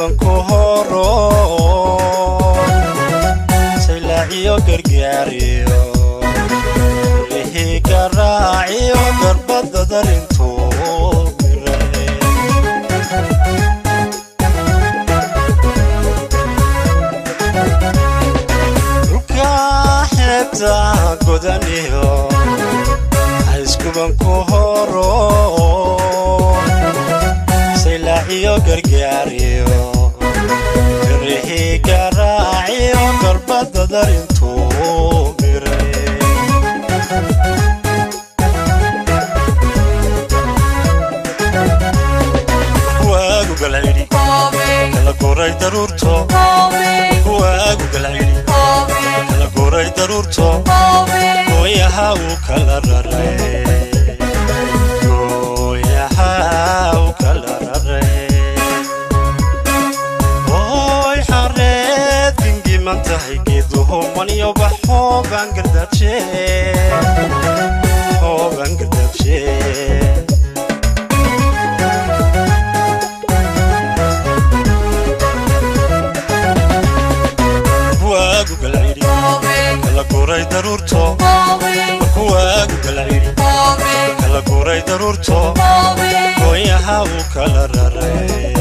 iskubanku horo saylaciyo gargaariyo rihii garaaciyo garbada darintuu miray dhulka xeebta godaniyo iskubanku horo saylaciyo gargaariyo rihii garaaciyo garbada darintuu miray waagu galaydi kala goray daruurto waagu galaydi kala goray daruurto gooyaha uu kala raray mantahay geeduhu maniyo baxooban gardabshe waagu galaydi kala goray daruurto waagu galaydi kala goray daruurto gooyaha uu kala raray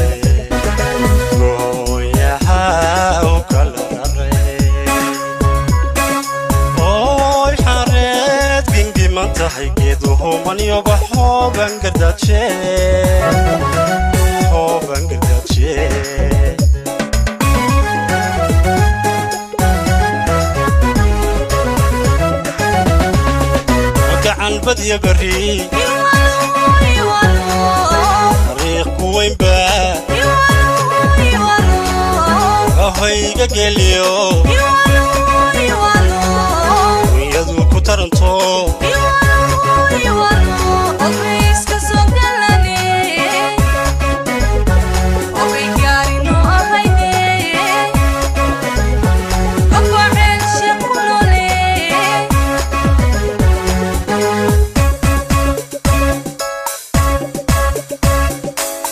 mantahay geeduhu maniyo baxooban gardabshe gacan badiya bari tariiq ku weynba ahoyga geliyo dunyadu ku taranto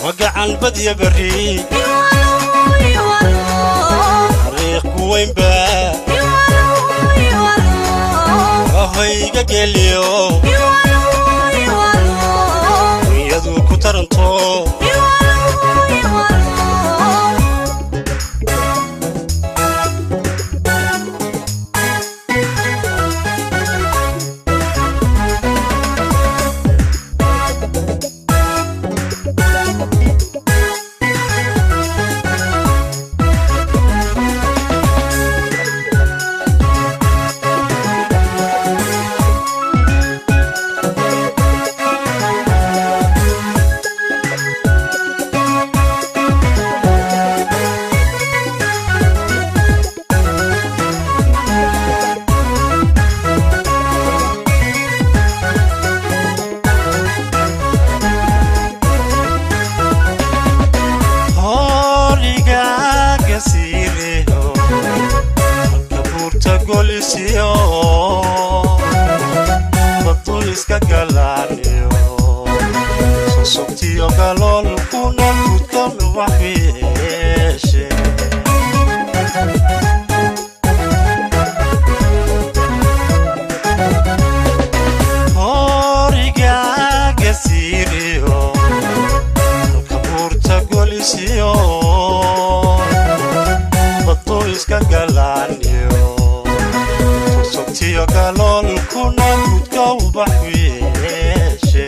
وقعن بدي بري طريق وينبا وهيجا جليو ويدو كترنتو Batuliska galanio sosoktiyo galol kuna kutkam waheshe Horiga gasirio kaburta golisio Batuliska galanio sosoktiyo galol kuna kutkam waheshe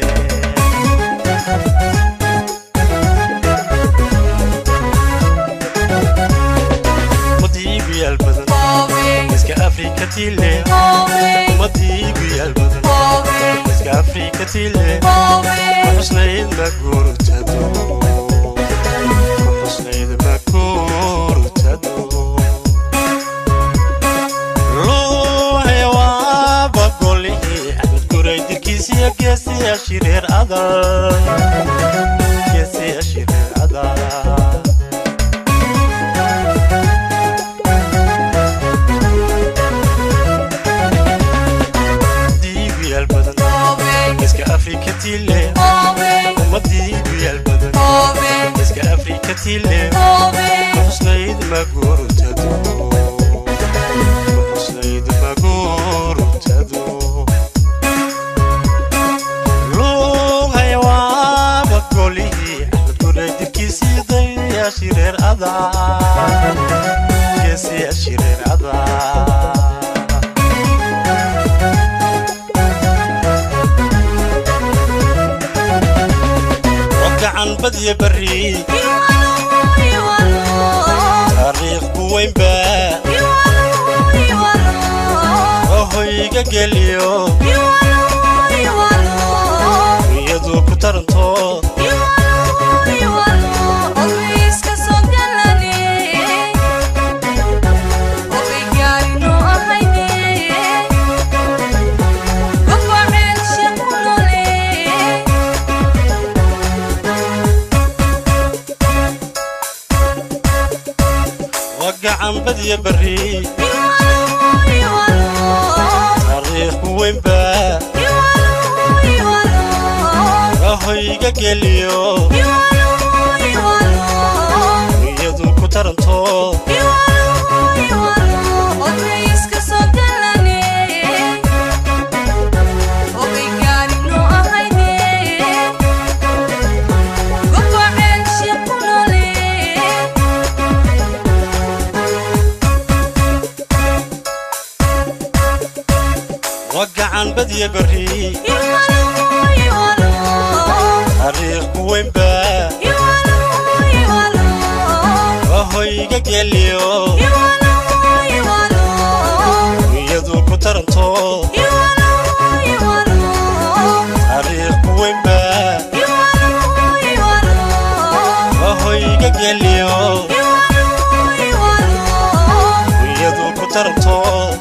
مديبي البدن مسك أفريقيا تيلي مديبي البدن مسك أفريقيا تيلي حسنين مكور تدو حسنين مكور تدو روحي وابقولي أحمد كوريد كيسي كيسي أشيرير أدار كيسي أشيرير أدار أفريقيا تيلي ومدي بيا البدن مسك أفريقيا تيلي حسنيد مقور تدو حسنيد مقور تدو لو هيوا بقولي تريد كيسي ضيا شرير أضا كيسي شرير أضا وقعن بدي بري تاريخ بوين با وهيقا قليو ويدو كترنتو وقعن بدي بري تاريخ بوين با وهيقا قليو ويدو كترنتو وقعن بدي بري تاريخ بوين با وهيقا قليو ويدو كترنتو تاريخ بوين با وهيقا قليو ويدو كترنتو